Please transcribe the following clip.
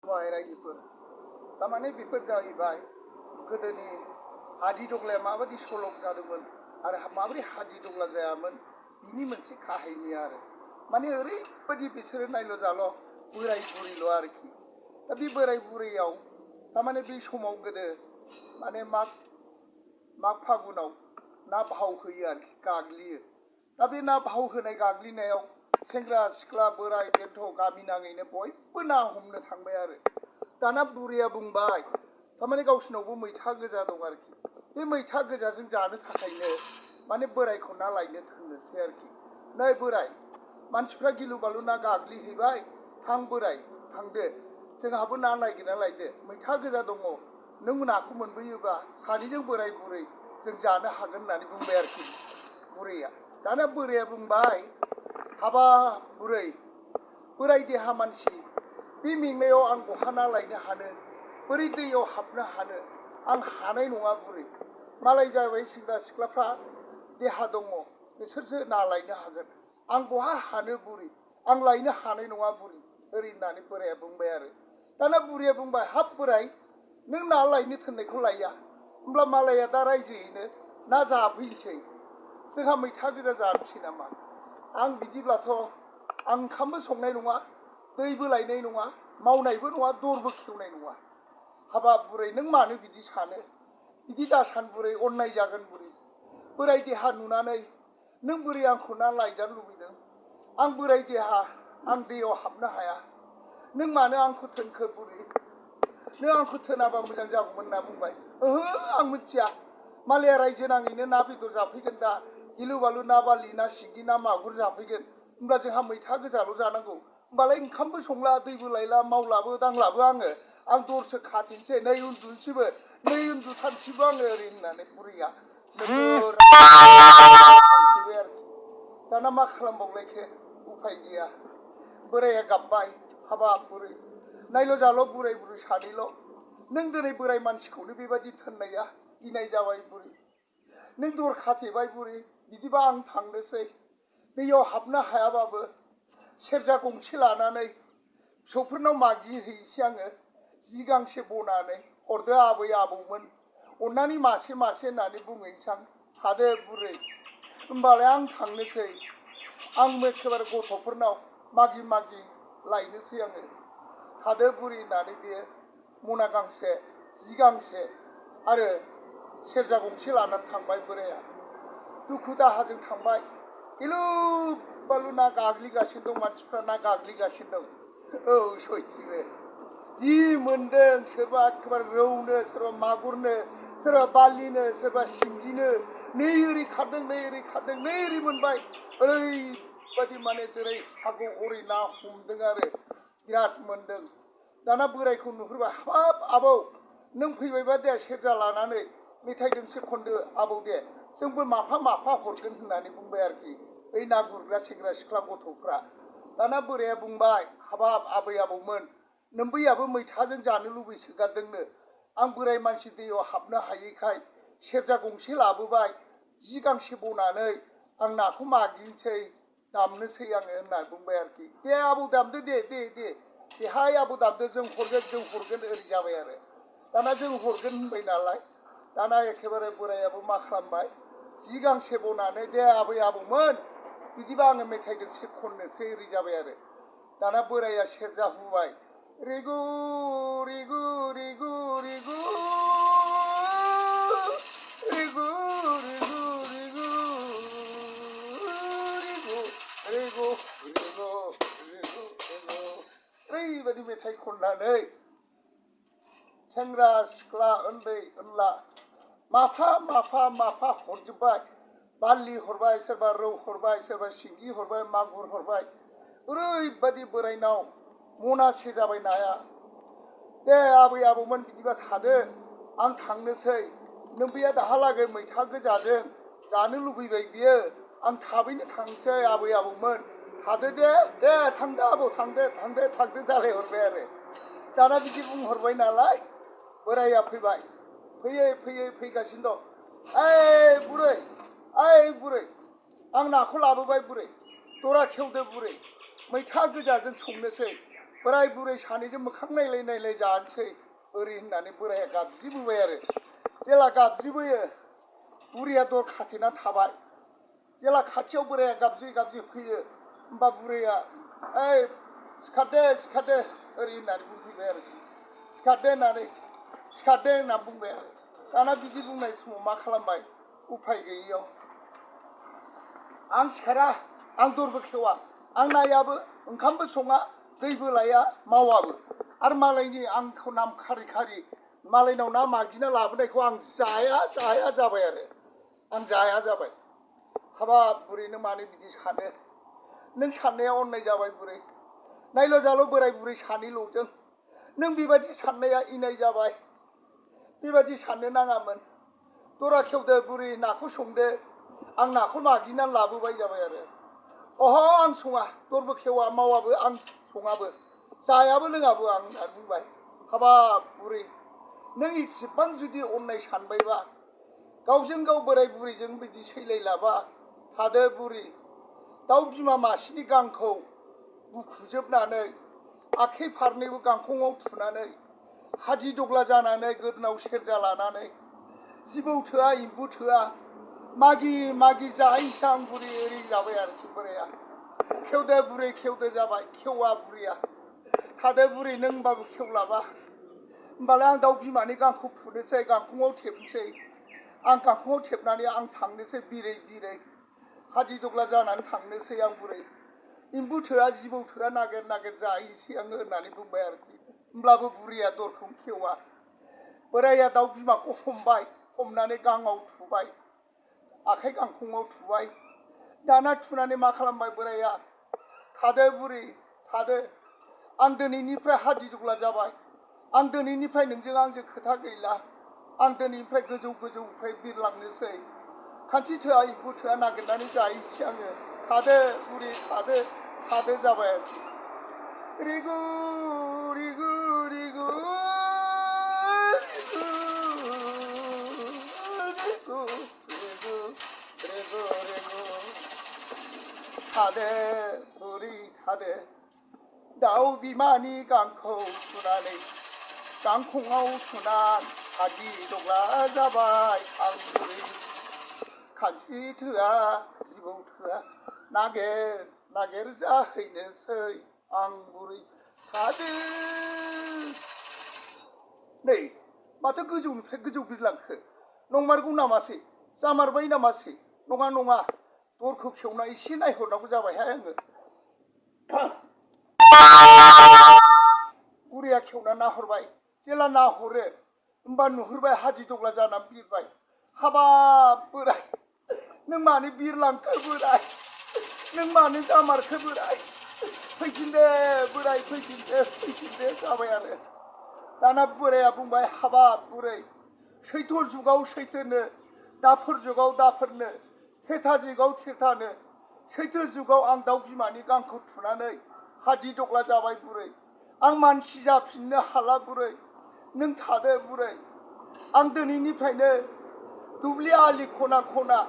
रायजोफोर थारमाने बेफोर जाहैबाय गोदोनि हादि दग्लाया माबायदि सल' जादोंमोन आरो माबोरै हादि दग्ला जायामोन बिनि मोनसे काहिनि आरो माने ओरैबायदि बिसोरो नायल' जाल' बोराय बुरैल' आरोखि दा बे बोराय बुरैयाव थारमाने बे समाव गोदो माने माग फागुनाव ना भाव होयो आरोखि गाग्लियो दा बे ना भाव होनाय गाग्लिनायाव सेंग्रा सिख्ला बोराय बेन्थ' गामि नाङैनो बयबो ना हमनो थांबाय आरो दाना बुरैया बुंबाय थारमाने गावसिनावबो मैथा गोजा दं आरोखि बे मैथा गोजाजों जानो थाखायनो माने बोरायखौ ना लायनो थोननोसै आरोखि नै बोराय मानसिफ्रा गिलु बालु ना गाग्लिहैबाय थां बोराय थांदो जोंहाबो ना नागिरना लायदो मैथा गोजा दङ नों नाखौ मोनबोयोबा सानैजों बोराय बुरै जों जानो हागोन होननानै बुंबाय आरोखि बुरैया दाना बोराया बुंबाय हाबा बोराय देहा मानसि बे मेंनायाव आं बहा ना लायनो हानो बोरै दैयाव हाबनो हानो आं हानाय नङा बुरै मालाय जाबाय सेंग्रा सिख्लाफ्रा देहा दङ बिसोरसो ना लायनो हागोन आं बहा हानो बुरै आं लायनो हानाय नङा बुरै ओरै होननानै बोराया बुंबाय आरो दाना बुरैया बुंबाय हाब बोराय नों ना लायनो थोननायखौ लाया होमब्ला मालाया दा रायजोयैनो ना जाफैसै जोंहा मैथा गोजा जानोसै नामा आं बिदिब्लाथ' आं ओंखामबो संनाय नङा दैबो लायनाय नङा मावनायबो नङा दरबो खेवनाय नङा हाबाब बुरै नों मानो बिदि सानो बिदि दासान बुरै अननाय जागोन बुरै बोराय देहा नुनानै नों बोरै आंखौ ना लायजानो लुबैदों आं बोराय देहा आं दैयाव हाबनो हाया नों मानो आंखौ थोनखो बुरै नों आंखौ थोनाबा मोजां जागौमोन होनना बुंबाय ओहो आं मिथिया मालाया रायजो नाङैनो ना बेदर जाफैगोन दा गिलु बालु ना बारलि ना सिंगि ना मागुर जाफैगोन होमब्ला जोंहा मैथा गोजाल' जानांगौ होमबालाय ओंखामबो संला दैबो लायला मावलाबो दांलाबो आं दरसो खाथेनोसै नै उन्दुनोसैबो नै उन्दुथारनोसैबो आङो ओरै होननानै बुरैया थांफैबाय आरोखि दाना मा खालामबावलायखो उफाय गैया बोराया गाबबाय हाबाब बुरै नायल' जाल' बुराय बुरै सानैल' नों दिनै बोराय मानसिखौनो बेबायदि थोननाया गिनाय जाबाय बुरै नों दर खाथेबाय बुरै बिदिबा आं थांनोसै दैयाव हाबनो हायाबाबो सेरजा गंसे लानानै फिसौफोरनाव मागिहैसै आङो जि गांसे बनानै हरदो आबै आबौमोन अननानै मासे मासे होननानै बुंहैसां थादो बुरै होमबालाय आं थांनोसै आं एखेबारे गथ'फोरनाव मागि मागि लायनोसै आङो थादो बुरै होननानै बेयो मना गांसे जि गांसे आरो सेरजा गंसे लानानै थांबाय बोराया दुखु दाहाजों थांबाय गिलु बालु ना गाग्लिगासिनो दं मानसिफ्रा ना गाग्लिगासिनो दं औ सयथिबो जि मोनदों सोरबा एखेबारे रौनो सोरबा मागुरनो सोरबा बारलिनो सोरबा सिंगिनो नै ओरै खारदों नै ओरै खारदों नै ओरै मोनबाय ओरैबायदि माने जेरै हागौ हरै ना हमदों आरो बिराद मोनदों दाना बोरायखौ नुहुरबाय हाब आबौ नों फैबायबा दे सेरजा लानानै मेथाइ दोंसे खनदो आबौ दे जोंबो माफा माफा हरगोन होननानै बुंबाय आरोखि बै ना गुरग्रा सेंग्रा सिख्ला गथ'फ्रा दाना बोराया बुंबाय हाबाब आबै आबौमोन नोम्बैयाबो मैथाजों जानो लुबैसोगारदोंनो आं बोराय मानसि दैयाव हाबनो हायैखाय सेरजा गंसे लाबोबाय जि गांसे बनानै आं नाखौ मागिनोसै दामनोसै आङो होननानै बुंबाय आरोखि दे आबौ दामदो दे देहाय आबौ दामदो जों हरगोन ओरै जाबाय आरो दाना जों हरगोन होनबाय नालाय दाना एखेबारे बोरायाबो मा खालामबाय जि गांसे बनानै दे आबै आबौमोन बिदिबा आङो मेथाइ दोंसे खननोसै ओरै जाबाय आरो दाना बोराया सेरजा हुबाय रिगु रिगु रिगु रिगु रिगु रिगु रिगु रिगु रिगु रिगु रिगु रिगु ओरैबायदि मेथाइ खननानै सेंग्रा सिख्ला उन्दै उनला माफा माफा माफा हरजोब्बाय बारलि हरबाय सोरबा रौ हरबाय सोरबा सिंगि हरबाय मागुर हरबाय ओरैबायदि बोरायनाव मनासे जाबाय नाया दे आबै आबौमोन बिदिबा थादो आं थांनोसै नोम्बैया दाहालागै मैथा गोजाजों जानो लुबैबाय बियो आं थाबैनो थांसै आबै आबौमोन थादो दे थांदो आबौ थांदो जालायहरबाय आरो दाना बिदि बुंहरबाय नालाय बोराया फैबाय फैयै फैगासिनो दं ओइ बुरै आं नाखौ लाबोबाय बुरै दरा खेवदो बुरै मैथा गोजाजों संनोसै बोराय बुरै सानैजों मोखां नायलाय नायलाय जानोसै ओरै होननानै बोराया गाबज्रिबोबाय आरो जेला गाबज्रिबोयो बुरैया दर खाथेना थाबाय जेला खाथियाव बोराया गाबज्रि गाबज्रि फैयो होमबा बुरैया ओइ सिखारदो ओरै होननानै बुंफैबाय आरोखि सिखारदो होनना बुंबाय आरो दाना बिदि बुंनाय समाव मा खालामबाय उफाय गैयैयाव आं सिखारा आं दरबो खेवा आं नायाबो ओंखामबो सङा दैबो लाया मावाबो आरो मालायनि आंखौ नाम खारि खारि मालायनाव ना मागिना लाबोनायखौ आं जाया जाबाय आरो आं जाया जाबाय हाबाब बुरै नों मानो बिदि सानो नों साननाया अननाय जाबाय बुरै नायल' जाल' बोराय बुरै सानैल'जों नों बेबायदि साननाया इनाय जाबाय बेबायदि साननो नाङामोन दरा खेवदो बुरै नाखौ संदो आं नाखौ मागिनानै लाबोबाय जाबाय आरो अह आं सङा दरबो खेवा मावाबो आं सङाबो जायाबो लोङाबो आं होननानै बुंबाय हाबाब बुरै नों इसेबां जुदि अननाय सानबायबा गावजों गाव बोराय बुरैजों बिदि सैलायलाबा थादो बुरै दाउ बिमा मासेनि गांखौ बुखुजोबनानै आखाइ फारनैबो गांखंआव थुनानै हादि दग्ला जानानै गोदोनाव सेरजा लानानै जिबौ थोआ एम्बु थोआ मागि मागि जाहैनोसै आं बुरै ओरै जाबाय आरोखि बोराया खेवदो बुरै खेवदो जाबाय खेवा बुरैया थादो बुरै नों होनबाबो खेवलाबा होमबालाय आं दाउ बिमानि गांखौ फुनोसै गांखंआव थेबनोसै आं गांखंआव थेबनानै आं थांनोसै बिरै बिरै हादि दग्ला जानानै थांनोसै आं बुरै एम्बु थोआ जिबौ थोआ नागिर नागिर जाहैनोसै आङो होननानै बुंबाय आरोखि होमब्लाबो बुरैया दरखौ खेवा बोराया दाउ बिमाखौ हमबाय हमनानै गांआव थुबाय आखाइ गांखंआव थुबाय दाना थुनानै मा खालामबाय बोराया थादो बुरै थादो आं दिनैनिफ्राय हादि दग्ला जाबाय आं दिनैनिफ्राय नोंजों आंजों खोथा गैला आं दिनैनिफ्राय गोजौनिफ्राय बिरलांनोसै खानस्रि थोआ एम्बु थोआ नागिरनानै जाहैनोसै आङो थादो बुरै थादो जाबाय आरोखि रिगु रिगु रिगु थादो बुरै थादो दाउ बिमानि गांखौ थुनानै गांखंआव थुनानै हादि दग्ला जाबाय आं बुरै खानस्रि थोआ जिबौ थोआ नागिर जाहैनोसै आं बुरै थादो नै माथो गोजौनिफ्राय गोजौ बिरलांखो नंमारगौ नामासै जामारबाय नामासै नङा दरखौ खेवना एसे नायहरनांगौ जाबायहाय आङो बुरैया खेवना नाहरबाय जेला नाहरो होमबा नुहुरबाय हादि दग्ला जानानै बिरबाय हाबाब बोराय नों मानो बिरलांखो बोराय नों मानो जामारखो बोराय फैफिनदो बोराय फैफिनदो जाबाय आरो दाना बोराया बुंबाय हाबाब बुरै सैथ' जुगाव सैथोनो दाफोर जुगाव दाफोरनो थेथा जुगाव थेथानो सैथो जुगाव आं दाउ बिमानि गांखौ थुनानै हादि दग्ला जाबाय बुरै आं मानसि जाफिननो हाला बुरै नों थादो बुरै आं दिनैनिफ्रायनो दुब्लि आलि खना खना